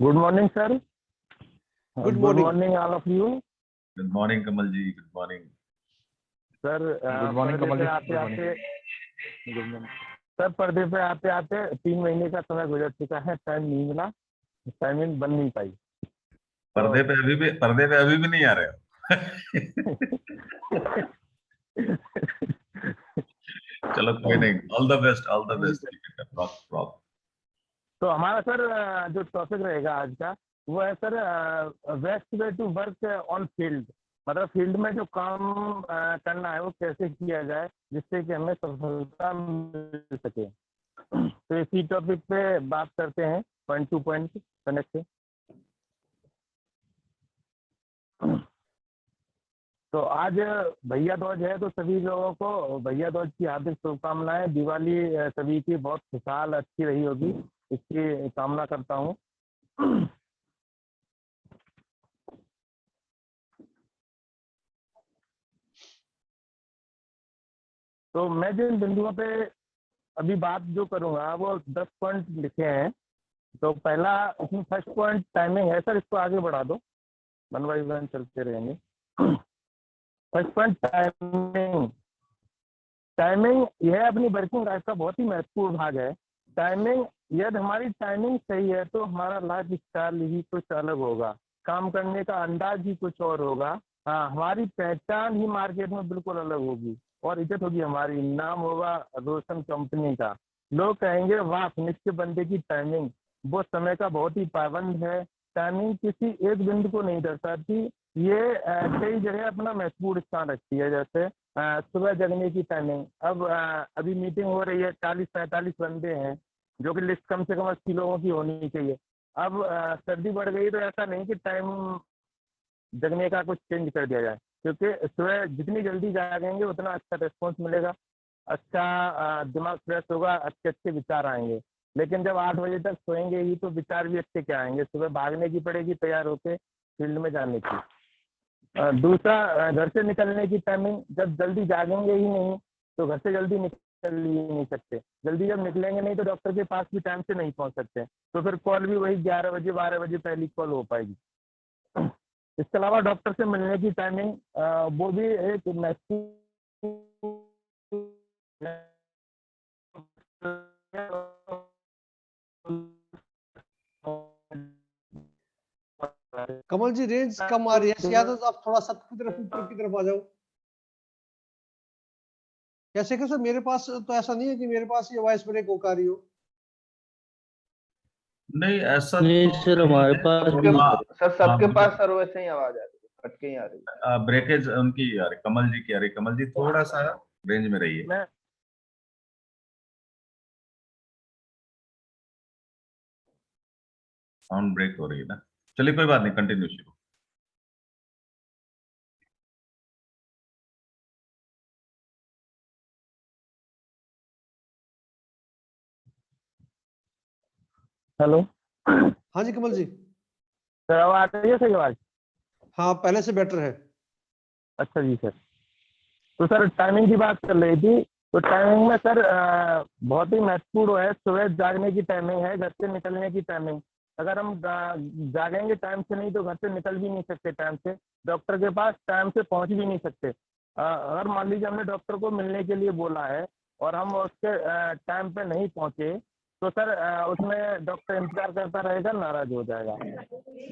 Good morning, sir. Good Good morning. morning, all of you. Good morning, Kamal ji. Good morning. Sir good morning Kamal ji. आते आते sir पर्दे पे आते आते 3 महीने का समय गुजर चुका है। टाइम नहीं मिला, टाइमिंग बन नहीं पाई। पर्दे पे अभी भी नहीं आ रहे हो। चलो कोई नहीं, ऑल द बेस्ट। तो हमारा सर जो टॉपिक रहेगा आज का वो है sir best way to work on field. मतलब फील्ड में जो काम करना है वो कैसे किया जाए जिससे कि हमें सफलता मिल सके। तो इसी टॉपिक पे बात करते हैं पॉइंट टू पॉइंट कनेक्ट से। तो आज भैया दूज है, तो सभी लोगों को भैया दूज की हार्दिक शुभकामनाएं। दिवाली सभी की बहुत खुशहाल अच्छी रही होगी, इसकी कामना करता हूँ। तो मैं जिन बिंदुओं पे अभी बात जो करूंगा वो 10 पॉइंट लिखे हैं। तो पहला इसमें फर्स्ट पॉइंट टाइमिंग है। सर इसको आगे बढ़ा दो, वन बाई वन चलते रहेंगे। First point timing. टाइमिंग यह अपनी वर्किंग लाइफ का बहुत ही महत्वपूर्ण भाग है। टाइमिंग, यदि हमारी टाइमिंग सही है तो हमारा लाइफ स्टाइल ही कुछ अलग होगा, काम करने का अंदाज ही कुछ और होगा। हाँ, हमारी पहचान ही मार्केट में बिल्कुल अलग होगी और इज्जत होगी हमारी, नाम होगा रोशन कंपनी का। लोग कहेंगे वाह फिनिश के बंदे की टाइमिंग, वो समय का बहुत ही पाबंद है। टाइमिंग किसी एक बिंदु को नहीं दर्शाती, ये कई जगह अपना महत्वपूर्ण स्थान रखती है। जैसे सुबह जगने की टाइमिंग। अब अभी मीटिंग हो रही है, 40-45 बंदे हैं, जो कि लिस्ट कम से कम 80 लोगों की होनी चाहिए। अब सर्दी बढ़ गई तो ऐसा नहीं कि टाइम जगने का कुछ चेंज कर दिया जाए, क्योंकि सुबह जितनी जल्दी जागेंगे उतना अच्छा रिस्पॉन्स मिलेगा, अच्छा दिमाग फ्रेश होगा, अच्छे अच्छे विचार आएंगे। लेकिन जब 8 बजे तक सोएंगे ही तो विचार भी अच्छे क्या आएंगे। सुबह भागने की पड़ेगी तैयार होके फील्ड में जाने की। दूसरा, घर से निकलने की टाइमिंग। जब जल्दी जागेंगे ही नहीं तो घर से जल्दी निकल ही नहीं सकते। जल्दी जब निकलेंगे नहीं तो डॉक्टर के पास भी टाइम से नहीं पहुंच सकते। तो फिर कॉल भी वही 11 बजे 12 बजे पहली कॉल हो पाएगी। इसके अलावा डॉक्टर से मिलने की टाइमिंग, वो भी एक कमल जी रेंज कम आ रही है, या तो आप थोड़ा सा की तरफ ऊपर की तरफ आ जाओ। कैसे कैसे मेरे पास तो ऐसा नहीं है कि मेरे पास ये वॉइस ब्रेक हो आ रही हो। नहीं ऐसा नहीं तो सर, नहीं हमारे है। पास सबके भी सर सबके हाँ, पास सर वैसे ही आवाज आ रही है, कट के ही आ रही है। ब्रेकेज उनकी आ रही, कमल जी की आ रही। कमल जी थोड़ा सा रेंज में रहिए। मैं साउंड ब्रेक हो रही है ना। चलिए कोई बात नहीं, कंटिन्यू शुरू। हेलो हाँ जी कमल जी। सर, अब आ रही है सही आवाज? हाँ पहले से बेटर है। अच्छा जी सर। तो सर टाइमिंग की बात कर रही थी। तो टाइमिंग में सर बहुत ही महत्वपूर्ण है सुबह जागने की टाइमिंग है, घर से निकलने की टाइमिंग। अगर हम जागेंगे टाइम से नहीं तो घर से निकल भी नहीं सकते टाइम से, डॉक्टर के पास टाइम से पहुंच भी नहीं सकते। अगर मान लीजिए हमने डॉक्टर को मिलने के लिए बोला है और हम उसके टाइम पे नहीं पहुंचे तो सर उसमें डॉक्टर इंतजार करता रहेगा, नाराज हो जाएगा।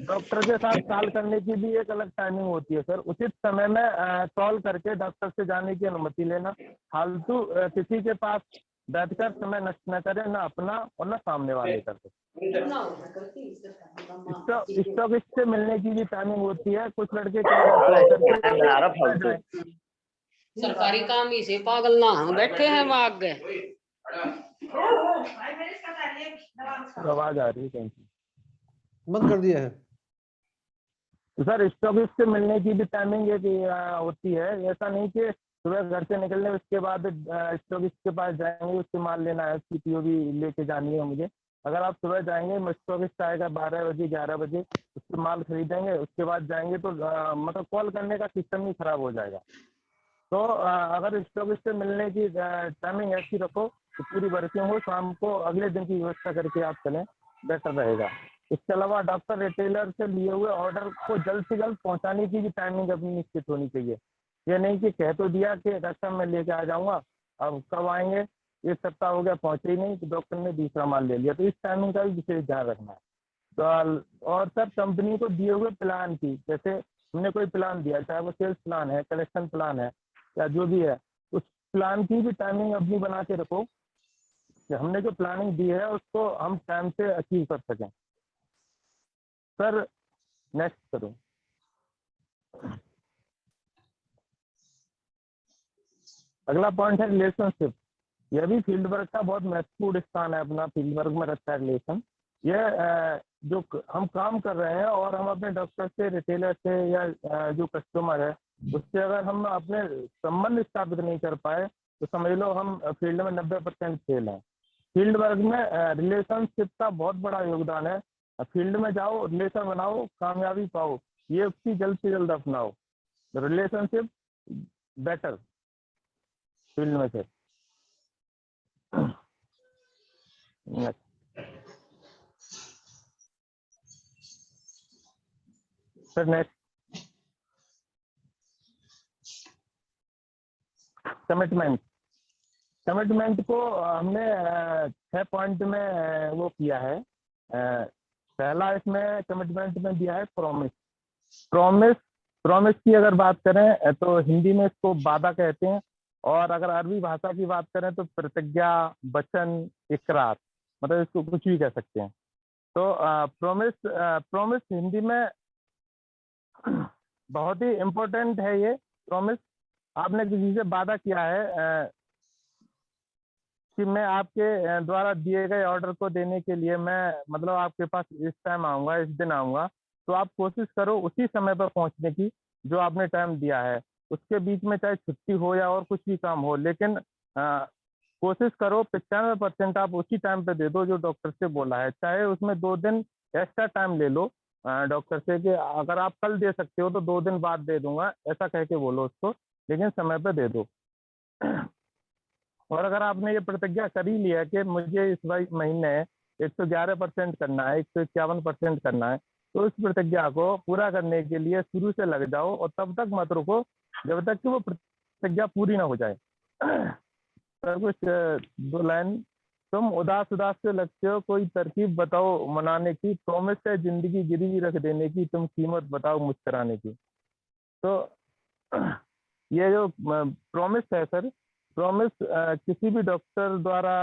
डॉक्टर के साथ कॉल करने की भी एक अलग टाइमिंग होती है सर। उचित समय में कॉल करके डॉक्टर से जाने की अनुमति लेना। फालतू किसी के पास बैठकर समय नष्ट न करें, ना अपना और ना सामने वाले का। स्टॉक से मिलने की भी टाइमिंग होती है। कुछ लड़के सरकारी काम ही से पागल ना हम बैठे हैं वहां आगे। आवाज आ रही है कहीं से? बंद कर दिया है। तो सर स्टॉकिस्ट से मिलने की भी टाइमिंग एक होती है। ऐसा नहीं कि सुबह घर से निकलने उसके बाद स्टॉकिस्ट के पास जाएंगे, उससे माल लेना है, उसकी पीओवी लेके जानी है मुझे। अगर आप सुबह जाएंगे, स्टॉकिस्ट आएगा 12 बजे 11 बजे, उससे माल खरीदेंगे, उसके बाद जाएंगे तो मतलब कॉल करने का सिस्टम ही खराब हो जाएगा। तो अगर स्टॉकिस्ट से मिलने की टाइमिंग ऐसी रखो तो पूरी वर्किंग हो, शाम को अगले दिन की व्यवस्था करके आप चलें, बेटर रहेगा। इसके अलावा डॉक्टर रिटेलर से लिए हुए ऑर्डर को जल्द से जल्द पहुंचाने की भी टाइमिंग अपनी निश्चित होनी चाहिए। ये नहीं कि कह तो दिया कि डॉक्टर मैं लेके आ जाऊंगा, अब कब आएंगे, एक सप्ताह हो गया पहुंचे ही नहीं, तो डॉक्टर ने दूसरा माल ले लिया। तो इस टाइमिंग का भी विशेष ध्यान रखना है। तो और सर कंपनी को दिए हुए प्लान की, जैसे हमने कोई प्लान दिया, चाहे वो सेल्स प्लान है, कलेक्शन प्लान है, या जो भी है, उस प्लान की भी टाइमिंग अपनी बना के रखो कि हमने जो प्लानिंग दी है उसको हम टाइम से अचीव कर सकें। सर नेक्स्ट करो। अगला पॉइंट है रिलेशनशिप। यह भी फील्ड वर्क का बहुत महत्वपूर्ण स्थान है, अपना फील्ड वर्क में रखता है रिलेशन। यह जो हम काम कर रहे हैं और हम अपने डॉक्टर से, रिटेलर से, या जो कस्टमर है उससे अगर हम अपने संबंध स्थापित नहीं कर पाए तो समझ लो हम फील्ड में 90% फेल हैं। फील्ड वर्क में रिलेशनशिप का बहुत बड़ा योगदान है। फील्ड में जाओ, रिलेशन बनाओ, कामयाबी पाओ, ये उसकी जल्द से जल्द अपनाओ। रिलेशनशिप बेटर फील्ड में से। Sir next, commitment. कमिटमेंट को हमने 6 पॉइंट में वो किया है। पहला इसमें कमिटमेंट में दिया है प्रॉमिस। प्रॉमिस की अगर बात करें तो हिंदी में इसको वादा कहते हैं, और अगर अरबी भाषा की बात करें तो प्रतिज्ञा, वचन, इकरार, मतलब इसको कुछ भी कह सकते हैं। तो प्रॉमिस हिंदी में बहुत ही इम्पोर्टेंट है। ये प्रॉमिस, आपने किसी से वादा किया है कि मैं आपके द्वारा दिए गए ऑर्डर को देने के लिए मैं मतलब आपके पास इस टाइम आऊँगा, इस दिन आऊँगा, तो आप कोशिश करो उसी समय पर पहुँचने की जो आपने टाइम दिया है। उसके बीच में चाहे छुट्टी हो या और कुछ भी काम हो, लेकिन कोशिश करो 95% आप उसी टाइम पे दे दो जो डॉक्टर से बोला है। चाहे उसमें 2 दिन एक्स्ट्रा टाइम ले लो डॉक्टर से कि अगर आप कल दे सकते हो तो 2 दिन बाद दे दूंगा, ऐसा कह के बोलो उसको, लेकिन समय पे दे दो। और अगर आपने ये प्रतिज्ञा कर ही लिया कि मुझे इस महीने 111% करना है, 151% करना है, तो इस प्रतिज्ञा को पूरा करने के लिए शुरू से लग जाओ और तब तक मत रुको जब तक कि वो प्रतिज्ञा पूरी ना हो जाए। सर कुछ 2 लाइन। तुम उदास से लगते हो, कोई तरकीब बताओ मनाने की, प्रॉमिस है जिंदगी गिरवी रख देने की, तुम कीमत बताओ मुस्कुराने की। तो ये जो प्रॉमिस है सर, प्रॉमिस किसी भी डॉक्टर द्वारा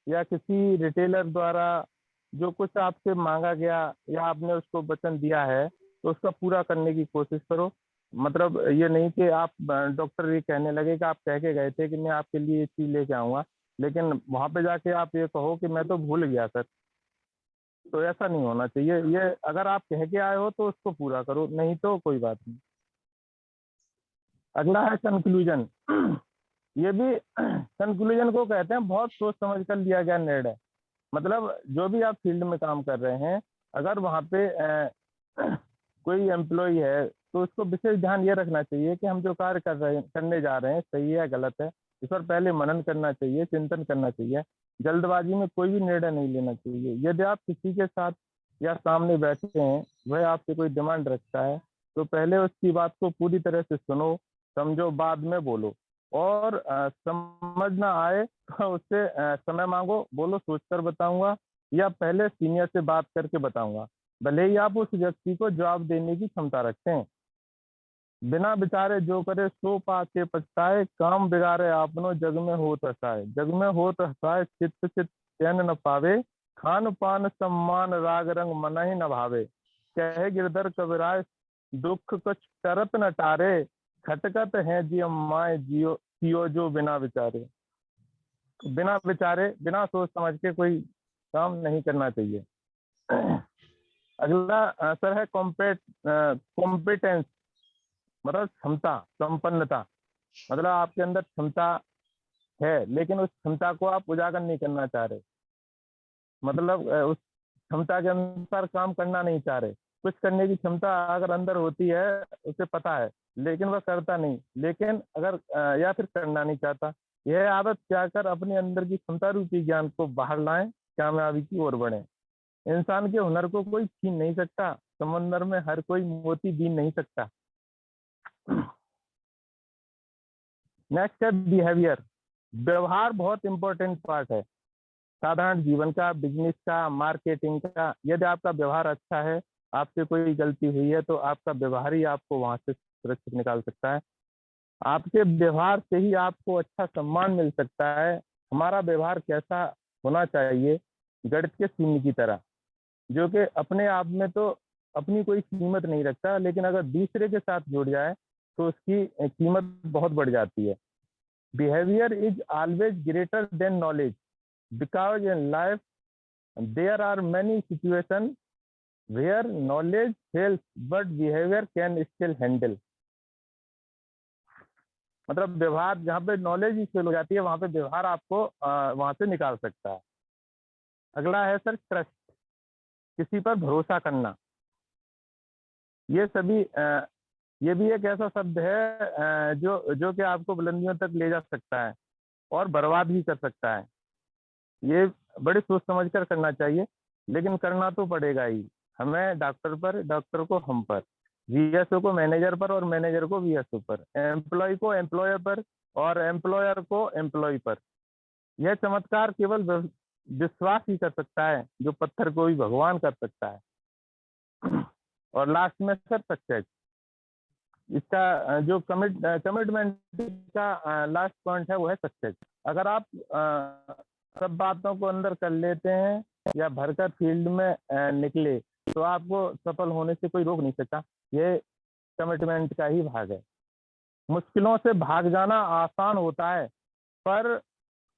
या किसी रिटेलर द्वारा जो कुछ आपसे मांगा गया या आपने उसको वचन दिया है तो उसका पूरा करने की कोशिश करो। मतलब ये नहीं कि आप डॉक्टर ये कहने लगे कि आप कह के गए थे कि मैं आपके लिए ये चीज लेके आऊंगा, लेकिन वहां पे जाके आप ये कहो कि मैं तो भूल गया सर। तो ऐसा नहीं होना चाहिए। ये अगर आप कह के आए हो तो उसको पूरा करो, नहीं तो कोई बात नहीं। अगला है कंक्लूजन। ये भी कंक्लूजन को कहते हैं बहुत सोच समझ कर लिया गया निर्णय। मतलब जो भी आप फील्ड में काम कर रहे हैं, अगर वहाँ पे कोई एम्प्लॉय है तो उसको विशेष ध्यान ये रखना चाहिए कि हम जो कार्य करने जा रहे हैं सही है गलत है, इस पर पहले मनन करना चाहिए, चिंतन करना चाहिए। जल्दबाजी में कोई भी निर्णय नहीं लेना चाहिए। यदि आप किसी के साथ या सामने बैठे हैं, वह आपसे कोई डिमांड रखता है, तो पहले उसकी बात को पूरी तरह से सुनो, समझो, बाद में बोलो। और समझ ना आए तो उससे समय मांगो, बोलो सोचकर बताऊंगा या पहले सीनियर से बात करके बताऊंगा। भले ही आप उस व्यक्ति को जवाब देने की क्षमता रखते हैं। बिना विचारे जो करे सो पाके पछताए, काम बिगाड़े आपनो जग में होत हसाए। जग में होत हसाए चित्त चित्त चैन न पावे, खान पान सम्मान राग रंग मन ही न भावे। कहे गिरधर कबीराय दुख कुछ टरत न टारे, खटकत है जी अम्माए जियो जो बिना विचारे। बिना विचारे, बिना सोच समझ के कोई काम नहीं करना चाहिए। अगला सर है कॉम्पिटेंस, मतलब क्षमता, संपन्नता। मतलब आपके अंदर क्षमता है लेकिन उस क्षमता को आप उजागर नहीं करना चाह रहे, मतलब उस क्षमता के अनुसार काम करना नहीं चाह रहे। कुछ करने की क्षमता अगर अंदर होती है, उसे पता है, लेकिन वह करता नहीं, लेकिन अगर या फिर करना नहीं चाहता। यह आदत त्याग कर अपने अंदर की क्षमता रूपी ज्ञान को बाहर लाएं, कामयाबी की ओर बढ़ें। इंसान के हुनर को कोई छीन नहीं सकता, समंदर में हर कोई मोती बीन नहीं सकता। नेक्स्ट है बिहेवियर। व्यवहार बहुत इंपॉर्टेंट पार्ट है साधारण जीवन का, बिजनेस का, मार्केटिंग का। यदि आपका व्यवहार अच्छा है, आपसे कोई गलती हुई है तो आपका व्यवहार ही आपको वहां से सुरक्षित निकाल सकता है। आपके व्यवहार से ही आपको अच्छा सम्मान मिल सकता है। हमारा व्यवहार कैसा होना चाहिए? गणित के शून्य की तरह, जो कि अपने आप में तो अपनी कोई कीमत नहीं रखता, लेकिन अगर दूसरे के साथ जुड़ जाए तो उसकी कीमत बहुत बढ़ जाती है। Behaviour is always greater than knowledge, because in life there are many situations where knowledge fails but behavior can still handle। मतलब व्यवहार, जहाँ पे नॉलेज ही फेल हो जाती है वहां पे व्यवहार आपको वहां से निकाल सकता है। अगला है सर ट्रस्ट, किसी पर भरोसा करना। ये सभी ये भी एक ऐसा शब्द है जो कि आपको बुलंदियों तक ले जा सकता है और बर्बाद भी कर सकता है। ये बड़ी सोच समझ कर करना चाहिए, लेकिन करना तो पड़ेगा ही। हमें डॉक्टर पर, डॉक्टर को हम पर, वीएसओ को मैनेजर पर और मैनेजर को वीएसओ पर, एम्प्लॉय को एम्प्लॉयर पर और एम्प्लॉयर को एम्प्लॉय पर। यह चमत्कार केवल विश्वास ही कर सकता है, जो पत्थर को भी भगवान कर सकता है। और लास्ट में सर सक्सेस। इसका जो कमिटमेंट का लास्ट पॉइंट है वो है सक्सेस। अगर आप सब बातों को अंदर कर लेते हैं या भरकर फील्ड में निकले तो आपको सफल होने से कोई रोक नहीं सकता। ये कमिटमेंट का ही भाग है। मुश्किलों से भाग जाना आसान होता है, पर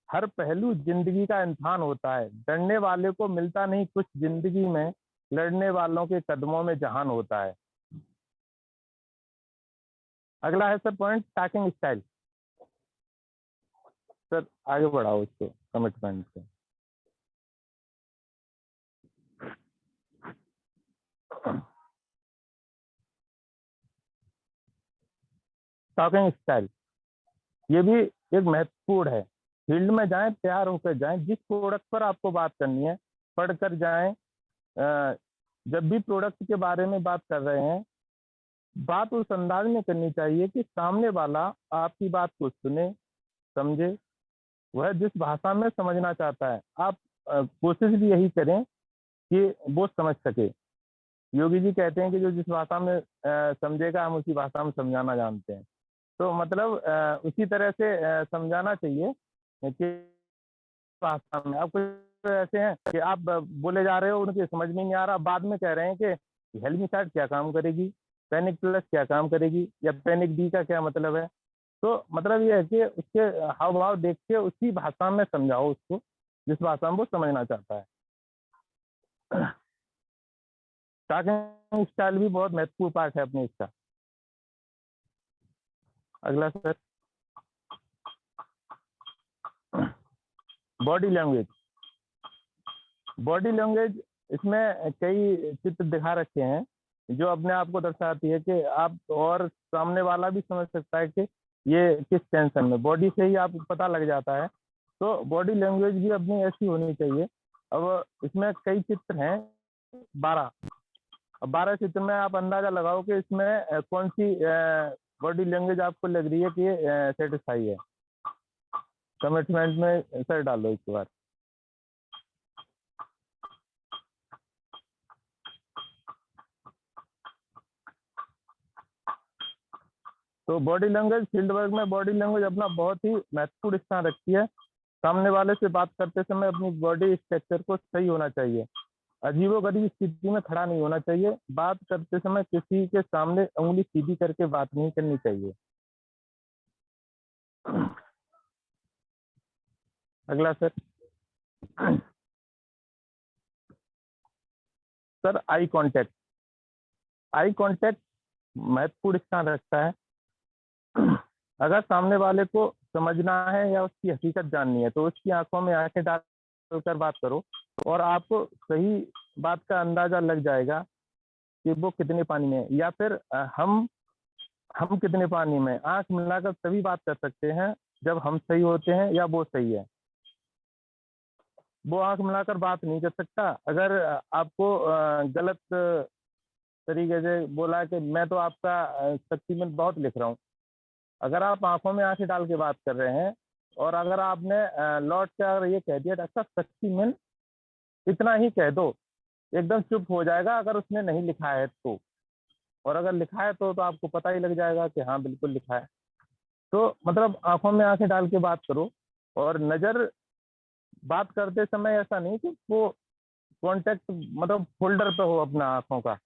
हर पहलू जिंदगी का इम्तिहान होता है। डरने वाले को मिलता नहीं कुछ जिंदगी में, लड़ने वालों के कदमों में जहान होता है। अगला है sir point talking style. Sir आगे बढ़ाओ इसको कमिटमेंट से। टॉकिंग स्टाइल ये भी एक महत्वपूर्ण है। फील्ड में जाएं, तैयार होकर जाएं। जिस प्रोडक्ट पर आपको बात करनी है पढ़कर जाएं। जब भी प्रोडक्ट के बारे में बात कर रहे हैं, बात उस अंदाज में करनी चाहिए कि सामने वाला आपकी बात को सुने, समझे, वह जिस भाषा में समझना चाहता है। आप कोशिश भी यही करें कि वो समझ सके। योगी जी कहते हैं कि जो जिस भाषा में समझेगा हम उसी भाषा में समझाना जानते हैं। तो मतलब उसी तरह से समझाना चाहिए कि भाषा में। आप कुछ ऐसे हैं कि आप बोले जा रहे हो, उनके समझ में नहीं आ रहा, बाद में कह रहे हैं कि हेलमिसाइड क्या काम करेगी, पैनिक प्लस क्या काम करेगी, या पैनिक डी का क्या मतलब है। तो मतलब ये है कि उसके हाव भाव देख के उसी भाषा में समझाओ उसको जिस भाषा में वो समझना चाहता है। टॉकिंग स्टाइल भी बहुत महत्वपूर्ण पार्ट है अपने इसका। अगला sir body language. Body language इसमें कई चित्र दिखा रखे हैं जो अपने आप को दर्शाती है कि आप, और सामने वाला भी समझ सकता है कि ये किस टेंशन में, बॉडी से ही आपको पता लग जाता है। तो बॉडी लैंग्वेज भी अपनी ऐसी होनी चाहिए। अब इसमें कई चित्र हैं 12 चित्र में आप अंदाजा लगाओ कि इसमें कौन सी बॉडी लैंग्वेज आपको लग रही है कि ये सेटिस्फाई है। कमिटमेंट में सर डालो एक बार। तो बॉडी लैंग्वेज, फील्ड वर्क में बॉडी लैंग्वेज अपना बहुत ही महत्वपूर्ण स्थान रखती है। सामने वाले से बात करते समय अपनी बॉडी स्ट्रक्चर को सही होना चाहिए। अजीबोगरीब स्थिति में खड़ा नहीं होना चाहिए। बात करते समय किसी के सामने उंगली सीधी करके बात नहीं करनी चाहिए। अगला sir sir eye contact. Eye contact महत्वपूर्ण स्थान रखता है। अगर सामने वाले को समझना है या उसकी हकीकत जाननी है तो उसकी आंखों में आंखें डालकर बात करो और आपको सही बात का अंदाजा लग जाएगा कि वो कितने पानी में है, या फिर हम कितने पानी में। आंख मिलाकर तभी बात कर सकते हैं जब हम सही होते हैं या वो सही है। वो आंख मिलाकर बात नहीं कर सकता। अगर आपको गलत तरीके से बोला कि मैं तो आपका शक्तिमान बहुत लिख रहा हूँ, अगर आप आंखों में आंखें डाल के बात कर रहे हैं और अगर आपने लौट के अगर ये कह दिया डॉक्टर शक्तिमान इतना ही कह दो, एकदम चुप हो जाएगा अगर उसने नहीं लिखा है तो। और अगर लिखा है तो आपको पता ही लग जाएगा कि हाँ बिल्कुल लिखा है। तो मतलब आंखों में आंखें डाल के बात करो। और नजर बात करते समय ऐसा नहीं कि वो कांटेक्ट मतलब फोल्डर पे हो अपना आंखों का,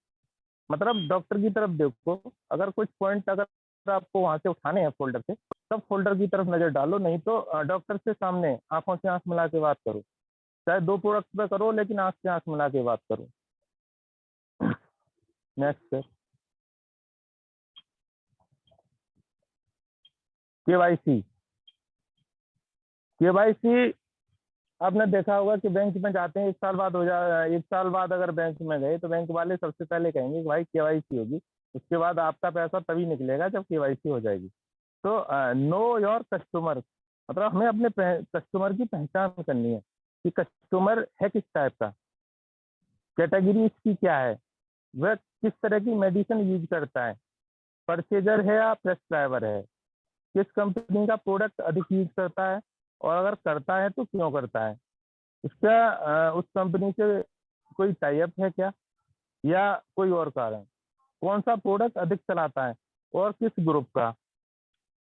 मतलब डॉक्टर की तरफ देखो। अगर कुछ पॉइंट अगर आपको वहां से उठाने हैं फोल्डर से, तब फोल्डर की तरफ नजर डालो, नहीं तो डॉक्टर से सामने आंखों से आंख मिला के बात करो। चाहे 2 प्रोडक्ट पे करो लेकिन आंख से आंख मिला के बात करो। Next sir, KYC. केवाईसी आपने देखा होगा कि बैंक में जाते हैं 1 साल बाद हो जाए, 1 साल बाद अगर बैंक में गए तो बैंक वाले सबसे पहले कहेंगे कि भाई केवाईसी होगी, उसके बाद आपका पैसा तभी निकलेगा जब केवाईसी हो जाएगी। तो नो योर कस्टमर, मतलब हमें अपने कस्टमर की पहचान करनी है कि कस्टमर है किस टाइप का, कैटेगरी इसकी क्या है, वह किस तरह की मेडिसिन यूज करता है, परचेजर है या प्रेस्क्राइबर है, किस कंपनी का प्रोडक्ट अधिक यूज करता है और अगर करता है तो क्यों करता है, उसका उस कंपनी से कोई टाई अप है क्या या कोई और कारण, कौन सा प्रोडक्ट अधिक चलाता है और किस ग्रुप का,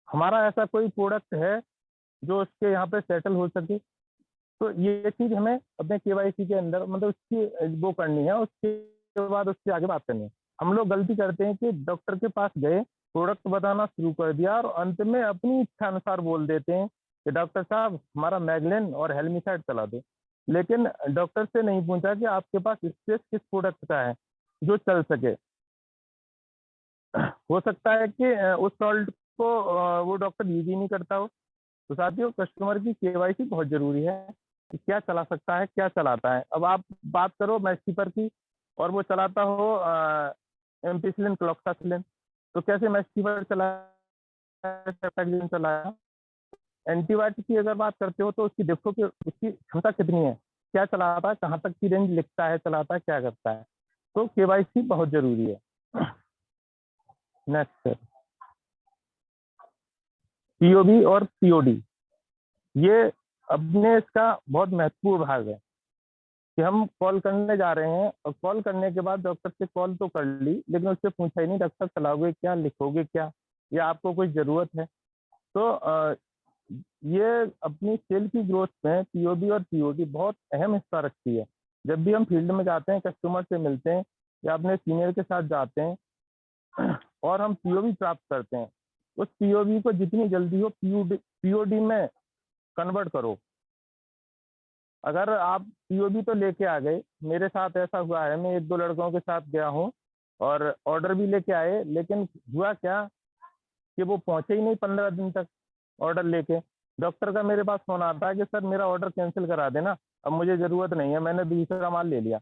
हमारा ऐसा कोई प्रोडक्ट है जो उसके यहाँ पे सेटल हो सके। तो ये चीज हमें अपने केवाईसी के अंदर मतलब उसकी वो करनी है, उसके बाद उससे आगे बात करनी है। हम लोग गलती करते हैं कि डॉक्टर के पास गए, प्रोडक्ट बताना शुरू कर दिया और अंत में अपनी इच्छा अनुसार बोल देते हैं कि डॉक्टर साहब हमारा मैगलेन और हेलमिसाइड चला दो, लेकिन डॉक्टर से नहीं पूछा कि आपके पास स्पेस किस प्रोडक्ट का है जो चल सके। हो सकता है कि उस सॉल्ट को वो डॉक्टर यूज ही नहीं करता हो। तो साथियों, कस्टमर की केवाईसी बहुत जरूरी है कि क्या चला सकता है, क्या चलाता है। अब आप बात करो मैस्टीपर की और वो चलाता हो एम्पिसिलिन क्लोक्सासिलिन, तो कैसे मैस्टीपर चलाया। एंटीबायोटिक की अगर बात करते हो तो उसकी देखो कि उसकी क्षमता कितनी है, क्या चलाता है, कहाँ तक की रेंज लिखता है, चलाता है, क्या करता है। तो केवाईसी बहुत जरूरी है। नेक्स्ट, पीओबी और पीओडी, ये अपने इसका बहुत महत्वपूर्ण भाग है कि हम कॉल करने जा रहे हैं और कॉल करने के बाद डॉक्टर से कॉल तो कर ली लेकिन उससे पूछा ही नहीं डॉक्टर चलाओगे क्या, लिखोगे क्या, या आपको कोई जरूरत है। तो ये अपनी सेल की ग्रोथ में पीओबी और पीओडी बहुत अहम हिस्सा रखती है। जब भी हम फील्ड में जाते हैं, कस्टमर से मिलते हैं या अपने सीनियर के साथ जाते हैं और हम पीओबी प्राप्त करते हैं, उस पीओबी को जितनी जल्दी हो पीओडी में कन्वर्ट करो। अगर आप पीओबी तो लेके आ गए, मेरे साथ ऐसा हुआ है, मैं 1-2 लड़कों के साथ गया हूँ और ऑर्डर भी लेके आए, लेकिन हुआ क्या कि वो पहुंचे ही नहीं 15 दिन तक ऑर्डर लेके। डॉक्टर का मेरे पास फोन आता है कि सर मेरा ऑर्डर कैंसिल करा देना, अब मुझे जरूरत नहीं है, मैंने दूसरा माल ले लिया।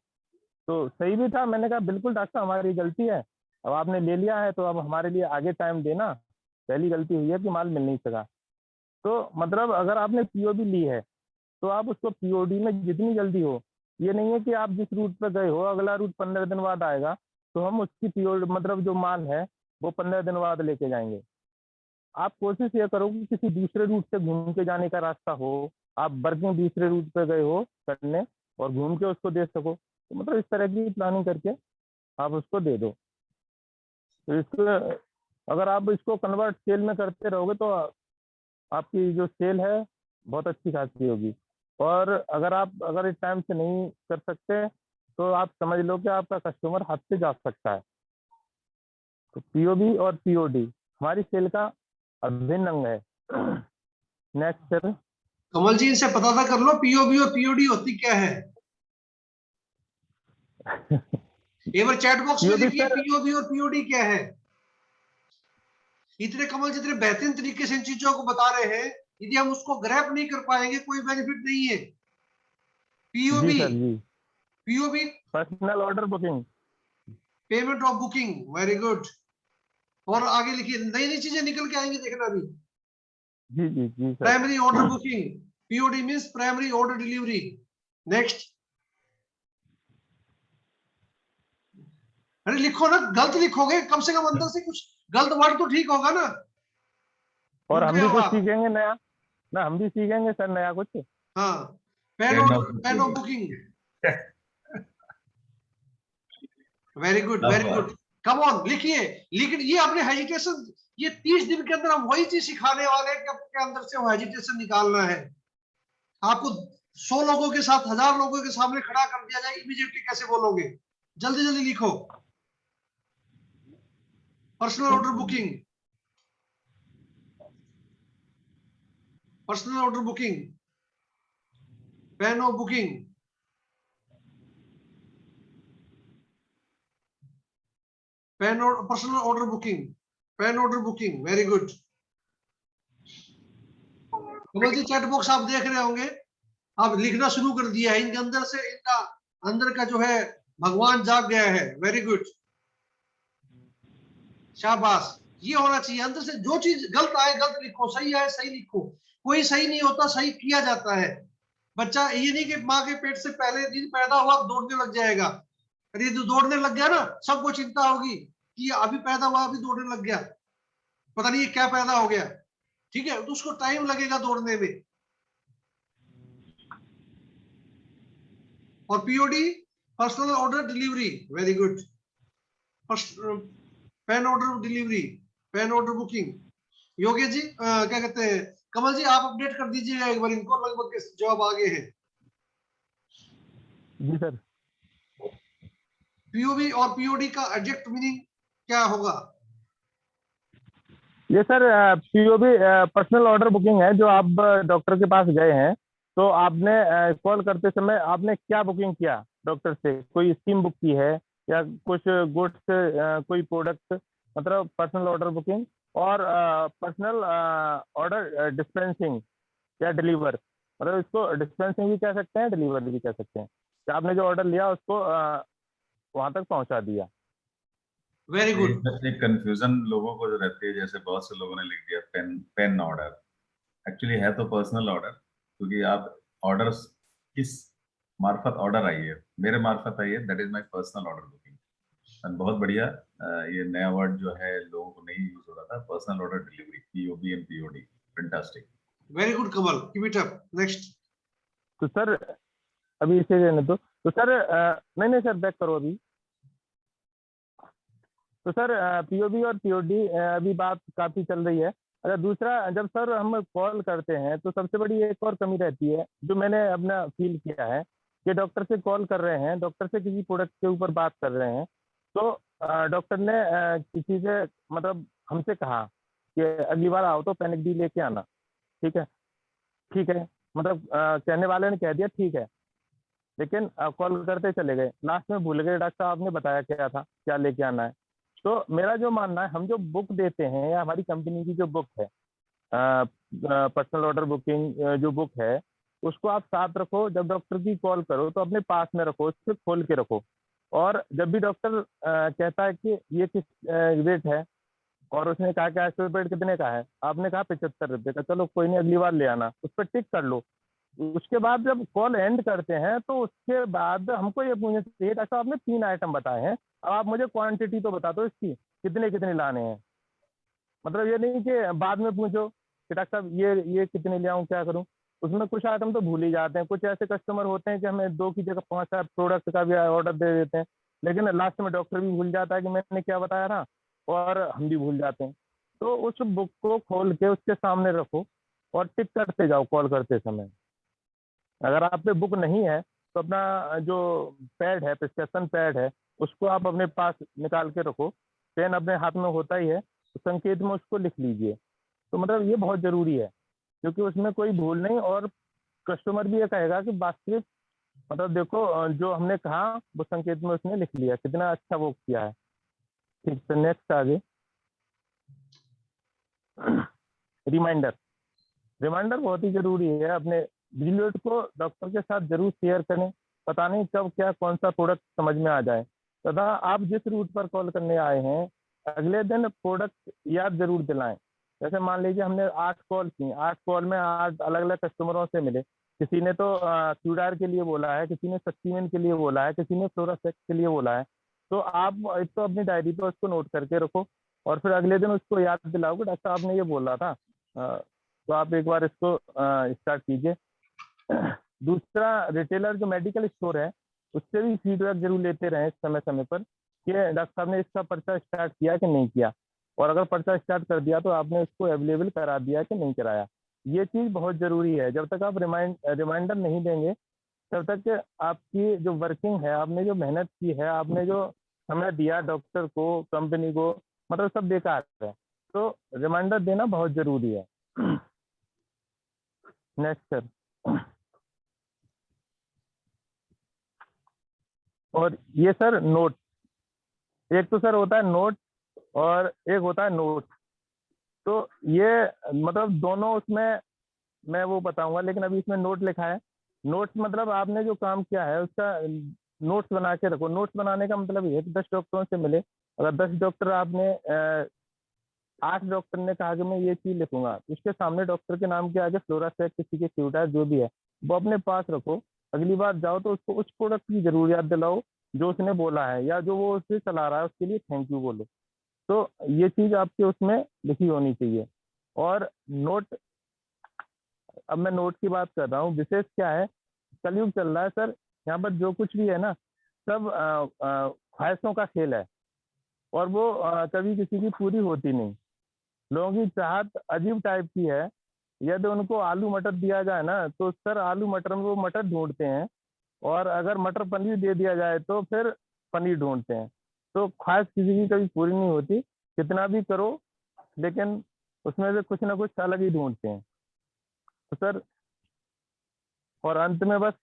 तो सही भी था, मैंने कहा बिल्कुल डॉक्टर हमारी गलती है, अब आपने ले लिया है तो अब हमारे लिए आगे टाइम देना, पहली गलती हुई है कि माल मिल नहीं सका। तो मतलब अगर आपने पीओबी ली है तो आप उसको पीओडी में जितनी जल्दी हो, ये नहीं है कि आप जिस रूट पर गए हो अगला रूट 15 दिन बाद आएगा तो हम उसकी पीओडी मतलब जो माल है वो 15 दिन बाद लेके जाएंगे। आप कोशिश ये करो कि किसी दूसरे रूट से घूम के जाने का रास्ता हो, आप वर्किंग दूसरे रूट पे गए हो करने और घूम के उसको दे सको। तो मतलब इस तरह की प्लानिंग करके आप उसको दे दो। तो इसको अगर आप इसको कन्वर्ट सेल में करते रहोगे तो आपकी जो सेल है बहुत अच्छी खासी होगी। और अगर इस टाइम से नहीं कर सकते तो आप समझ लो कि आपका कस्टमर हाथ से जा सकता है। तो पीओबी और पीओडी हमारी सेल का अभिन्न अंग है। नेक्स्ट सर, कमल जी इनसे पता था कर लो पीओबी और पीओडी होती क्या है। एक बार चैट बॉक्स में पीओबी लिखिए सर, पीओबी और पीओडी क्या है। इतने कमल जी इतने बेहतरीन तरीके से इन चीजों को बता रहे हैं, यदि हम उसको ग्रैप नहीं कर पाएंगे कोई बेनिफिट नहीं है। जी पीओबी, सर जी, POB personal order booking, payment of booking, very good. और आगे लिखिए, नई नई चीजें निकल के आएंगी देखना अभी। जी जी जी सर। Primary order booking, POD means primary order delivery. Next. अरे लिखो ना, गलत लिखोगे कम से कम अंदर से कुछ गलत वर्ड तो ठीक होगा ना। और हम रुक भी गए कुछ आप। सीखेंगे नया ना, हम भी सीखेंगे सर नया कुछ। हाँ, pen of booking. Very good, very good. Come on लिखिए। लेकिन ये अपने हेजिटेशन, ये 30 दिन के अंदर हम वही चीज सिखाने वाले हैं कि आपके अंदर से वो हेजिटेशन निकालना है। आपको 100 लोगों के साथ 1000 लोगों के सामने खड़ा कर दिया जाए, इमीडिएटली कैसे बोलोगे? जल्दी जल्दी लिखो। Personal order booking, personal order booking, pen of booking, pen और personal order booking, pen order booking. Very good. Kamal ji chat box आप देख रहे होंगे, आप लिखना शुरू कर दिया है। इनके अंदर से, इनका अंदर का जो है भगवान जाग गया है। वेरी गुड, शाबाश। ये होना चाहिए अंदर से। जो चीज गलत आए गलत लिखो, सही आए सही लिखो। कोई सही नहीं होता, सही किया जाता है। बच्चा ये नहीं कि माँ के पेट से पहले दिन पैदा हुआ दौड़ने लग जाएगा। अरे जो दौड़ने लग गया ना, सबको चिंता होगी कि अभी पैदा हुआ अभी दौड़ने लग गया, पता नहीं ये क्या पैदा हो गया। ठीक है, तो उसको टाइम लगेगा दौड़ने में। और POD, personal order delivery. Very good. Pen order delivery, pen order booking. Yogesh ji क्या कहते हैं, कमल जी आप अपडेट कर दीजिएगा एक बार इनको, लगभग जवाब आ गए हैं। जी सर। पीओबी और पीओडी का एग्जैक्ट मीनिंग क्या होगा? ये sir POB personal order booking है। जो आप डॉक्टर के पास गए हैं, तो आपने कॉल करते समय आपने क्या बुकिंग किया डॉक्टर से? कोई स्कीम बुक की है या कुछ गुड्स, कोई प्रोडक्ट, मतलब पर्सनल ऑर्डर बुकिंग। और पर्सनल ऑर्डर डिस्पेंसिंग या डिलीवर, मतलब इसको डिस्पेंसिंग भी कह सकते हैं, डिलीवर भी कह सकते हैं कि आपने जो ऑर्डर लिया उसको वहां तक पहुंचा दिया। Very good. एक कंफ्यूजन लोगों को जो रहती है, जैसे बहुत से लोगों ने लिख दिया पेन पेन ऑर्डर, एक्चुअली है तो पर्सनल ऑर्डर। क्योंकि आप ऑर्डर किस मार्फत ऑर्डर आई है, मेरे मार्फत आई है, that is my personal order booking. बहुत बढ़िया। ये नया वर्ड जो है लोगों को नहीं यूज हो रहा था, personal order delivery, POB and POD. Fantastic, very good Kamal, keep it up. Next. तो सर अभी इसे रहने दो। तो सर नहीं नहीं सर, बैक करो अभी। तो सर पीओबी और पीओडी अभी बात काफी चल रही है। अगर दूसरा, जब सर हम कॉल करते हैं तो सबसे बड़ी एक और कमी रहती है जो मैंने अपना फील किया है कि डॉक्टर से कॉल कर रहे हैं, डॉक्टर से किसी प्रोडक्ट के ऊपर बात कर रहे हैं, तो डॉक्टर ने किसी से, मतलब हमसे कहा कि अगली बार आओ तो पैनिक डी लेके आना। ठीक है, ठीक है, मतलब कहने वाले ने कह दिया ठीक है, लेकिन कॉल करते चले गए, लास्ट में भूल गए डॉक्टर साहब आपने बताया क्या था, क्या लेके आना है। तो मेरा जो मानना है, हम जो बुक देते हैं या हमारी कंपनी की जो बुक है, पर्सनल ऑर्डर बुकिंग जो बुक है, उसको आप साथ रखो। जब डॉक्टर की कॉल करो तो अपने पास में रखो, उससे खोल के रखो। और जब भी डॉक्टर कहता है कि ये किस रेट है, और उसने कहा कि एस्ट्रोपेड कितने का है, आपने कहा 75 रुपये का, चलो कोई नहीं अगली बार ले आना, उस पर टिक कर लो। उसके बाद जब कॉल एंड करते हैं तो उसके बाद हमको ये पूछना चाहिए, डॉक्टर आपने 3 आइटम बताए हैं, अब आप मुझे क्वांटिटी तो बता दो इसकी, कितने कितने लाने हैं। मतलब ये नहीं कि बाद में पूछो कि डॉक्टर साहब ये कितने ले आऊँ, क्या करूँ। उसमें कुछ आइटम तो भूल ही जाते हैं। कुछ ऐसे कस्टमर होते हैं कि हमें 2 की जगह 5-7 प्रोडक्ट का भी ऑर्डर दे देते हैं, लेकिन लास्ट में डॉक्टर भी भूल जाता है कि मैंने क्या बताया था, और हम भी भूल जाते हैं। तो उस बुक को खोल के उसके सामने रखो और टिक करते जाओ कॉल करते समय। अगर आप पे बुक नहीं है तो अपना जो पैड है, प्रिस्क्रिप्शन पैड है, उसको आप अपने पास निकाल के रखो। पेन अपने हाथ में होता ही है, तो संकेत में उसको लिख लीजिए। तो मतलब ये बहुत ज़रूरी है, क्योंकि उसमें कोई भूल नहीं, और कस्टमर भी ये कहेगा कि वास्तविक, मतलब देखो जो हमने कहा वो संकेत में उसने लिख लिया, कितना अच्छा वो किया है। ठीक, तो नेक्स्ट आगे। रिमाइंडर, रिमाइंडर बहुत ही जरूरी है। अपने विजिट को डॉक्टर के साथ जरूर शेयर करें, पता नहीं कब क्या कौन सा प्रोडक्ट समझ में आ जाए। तथा आप जिस रूट पर कॉल करने आए हैं, अगले दिन प्रोडक्ट याद जरूर दिलाएं। जैसे मान लीजिए हमने 8 कॉल की, 8 कॉल में 8 अलग अलग कस्टमरों से मिले, किसी ने तो क्यूडार के लिए बोला है, किसी ने सक्सीमेन के लिए बोला है, किसी ने फ्लोरासेक्स के लिए बोला है। तो आप एक तो अपनी डायरी पर उसको नोट करके रखो और फिर अगले दिन उसको याद दिलाओ कि डॉक्टर साहब ने ये बोला था। तो आप एक बार इसको स्टार्ट कीजिए। दूसरा, रिटेलर जो मेडिकल स्टोर है उससे भी फीडबैक जरूर लेते रहें समय समय पर कि डॉक्टर साहब ने इसका पर्चा स्टार्ट किया कि नहीं किया, और अगर पर्चा स्टार्ट कर दिया तो आपने इसको अवेलेबल करा दिया कि नहीं कराया। ये चीज़ बहुत ज़रूरी है। जब तक आप रिमाइंडर नहीं देंगे तब तक आपकी जो वर्किंग है, आपने जो मेहनत की है, आपने जो समय दिया डॉक्टर को, कंपनी को, मतलब सब बेकार है। तो रिमाइंडर देना बहुत ज़रूरी है। Next sir. और ये सर नोट, एक तो सर होता है नोट और एक होता है नोट। तो ये मतलब दोनों उसमें मैं वो बताऊंगा, लेकिन अभी इसमें नोट लिखा है। नोट्स मतलब आपने जो काम किया है उसका नोट्स बना के रखो। नोट्स बनाने का मतलब ये है कि 10 डॉक्टरों से मिले, अगर 10 डॉक्टर आपने 8 डॉक्टर ने कहा कि मैं ये चीज लिखूंगा, उसके सामने डॉक्टर के नाम के आगे फ्लोरासेक, किसी के क्यूडार, जो भी है वो अपने पास रखो। अगली बार जाओ तो उसको उस प्रोडक्ट की जरूर याद दिलाओ जो उसने बोला है, या जो वो उससे चला रहा है उसके लिए थैंक यू बोलो। तो ये चीज आपके उसमें लिखी होनी चाहिए। और नोट, अब मैं नोट की बात कर रहा हूँ, विशेष क्या है, कलयुग चल रहा है सर, यहाँ पर जो कुछ भी है ना सब ख्वाहिशों का खेल है, और वो कभी किसी की पूरी होती नहीं। लोगों की चाहत अजीब टाइप की है। यदि उनको आलू मटर दिया जाए ना तो सर आलू मटर में वो मटर ढूंढते हैं, और अगर मटर पनीर दे दिया जाए तो फिर पनीर ढूंढते हैं। तो ख्वाहिश किसी की कभी पूरी नहीं होती, कितना भी करो लेकिन उसमें से कुछ ना कुछ अलग ही ढूंढते हैं। तो सर, और अंत में बस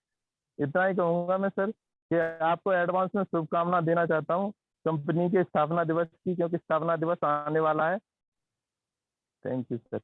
इतना ही कहूंगा मैं सर कि आपको एडवांस में शुभकामना देना चाहता हूँ कंपनी के स्थापना दिवस की, क्योंकि स्थापना दिवस आने वाला है। Thank you sir.